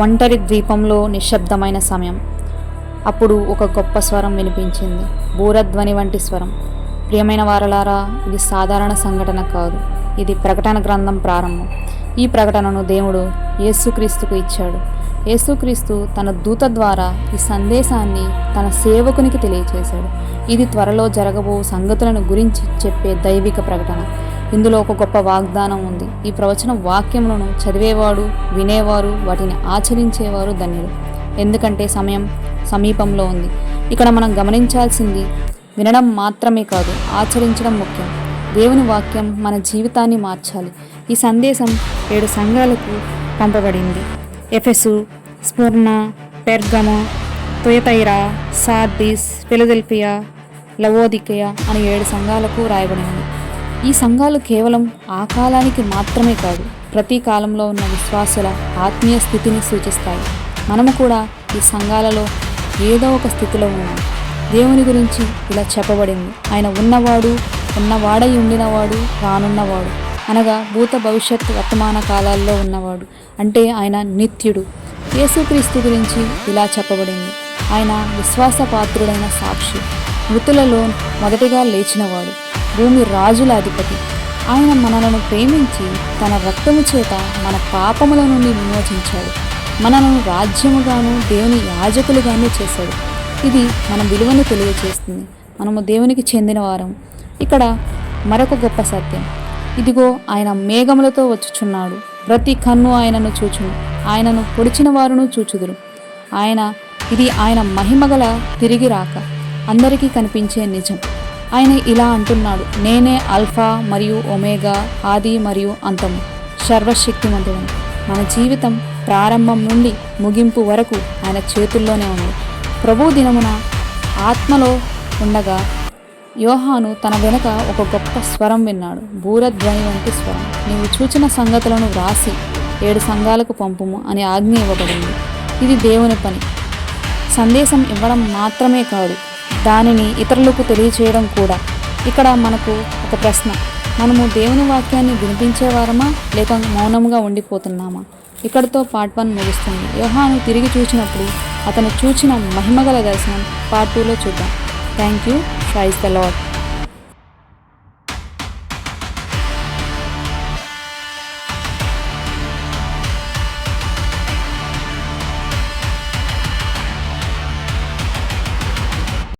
ఒంటరి ద్వీపంలో నిశ్శబ్దమైన సమయం. అప్పుడు ఒక గొప్ప స్వరం వినిపించింది, బూరధ్వని వంటి స్వరం. ప్రియమైన వారలారా, ఇది సాధారణ సంఘటన కాదు, ఇది ప్రకటన గ్రంథం ప్రారంభం. ఈ ప్రకటనను దేవుడు యేసుక్రీస్తుకు ఇచ్చాడు. యేసుక్రీస్తు తన దూత ద్వారా ఈ సందేశాన్ని తన సేవకునికి తెలియచేశాడు. ఇది త్వరలో జరగబో సంగతులను గురించి చెప్పే దైవిక ప్రకటన. ఇందులో ఒక గొప్ప వాగ్దానం ఉంది. ఈ ప్రవచన వాక్యములను చదివేవాడు, వినేవారు, వాటిని ఆచరించేవారు ధన్యులు, ఎందుకంటే సమయం సమీపంలో ఉంది. ఇక్కడ మనం గమనించాల్సింది వినడం మాత్రమే కాదు, ఆచరించడం ముఖ్యం. దేవుని వాక్యం మన జీవితాన్ని మార్చాలి. ఈ సందేశం 7 సంఘాలకు పంపబడింది. Ephesus, Smyrna, Pergamum, Thyatira, Sardis, Philadelphia, Laodicea అని 7 సంఘాలకు రాయబడింది. ఈ సంఘాలు కేవలం ఆ కాలానికి మాత్రమే కాదు, ప్రతి కాలంలో ఉన్న విశ్వాసుల ఆత్మీయ స్థితిని సూచిస్తాయి. మనము కూడా ఈ సంఘాలలో ఏదో ఒక స్థితిలో ఉన్నాం. దేవుని గురించి ఇలా చెప్పబడింది, ఆయన ఉన్నవాడు, ఉన్నవాడై ఉండినవాడు, రానున్నవాడు, అనగా భూత భవిష్యత్ వర్తమాన కాలాల్లో ఉన్నవాడు, అంటే ఆయన నిత్యుడు. యేసుక్రీస్తు గురించి ఇలా చెప్పబడింది, ఆయన విశ్వాసపాత్రుడైన సాక్షి, మృతులలో మొదటిగా లేచినవాడు, భూమి రాజుల అధిపతి. ఆయన మనలను ప్రేమించి తన రక్తము చేత మన పాపముల నుండి విమోచించాడు. మనలను రాజ్యముగాను దేవుని యాజకులుగాను చేశాడు. ఇది మన విలువను తెలియజేస్తుంది. మనము దేవునికి చెందిన వారం. ఇక్కడ మరొక గొప్ప సత్యం, ఇదిగో ఆయన మేఘములతో వచ్చుచున్నాడు, ప్రతి కన్ను ఆయనను చూచును, ఆయనను పొడిచిన వారును చూచుదురు. ఇది ఆయన మహిమగల తిరిగి రాక, అందరికీ కనిపించే నిజం. ఆయన ఇలా అంటున్నాడు, నేనే అల్ఫా మరియు ఒమేగా, ఆది మరియు అంతము, సర్వశక్తిమంతుడని. మన జీవితం ప్రారంభం నుండి ముగింపు వరకు ఆయన చేతుల్లోనే ఉంది. ప్రభు దినమున ఆత్మలో ఉండగా యోహాను తన వెనుక ఒక గొప్ప స్వరం విన్నాడు, బూరధ్వని వంటి స్వరం. నీవు చూచిన సంగతులను వ్రాసి 7 సంఘాలకు పంపుము అని ఆజ్ఞ ఇవ్వబడింది. ఇది దేవుని పని. సందేశం ఇవ్వడం మాత్రమే కాదు, దానిని ఇతరులకు తెలియచేయడం కూడా. ఇక్కడ మనకు ఒక ప్రశ్న, మనము దేవుని వాక్యాన్ని వినిపించేవారమా లేక మౌనంగా ఉండిపోతున్నామా? ఇక్కడితో పార్ట్ 1 ముగుస్తుంది. యోహాను తిరిగి చూసినప్పుడు అతను చూచిన మహిమగల దర్శనం పార్ట్ 2లో చూద్దాం. Thank you. Praise the lord.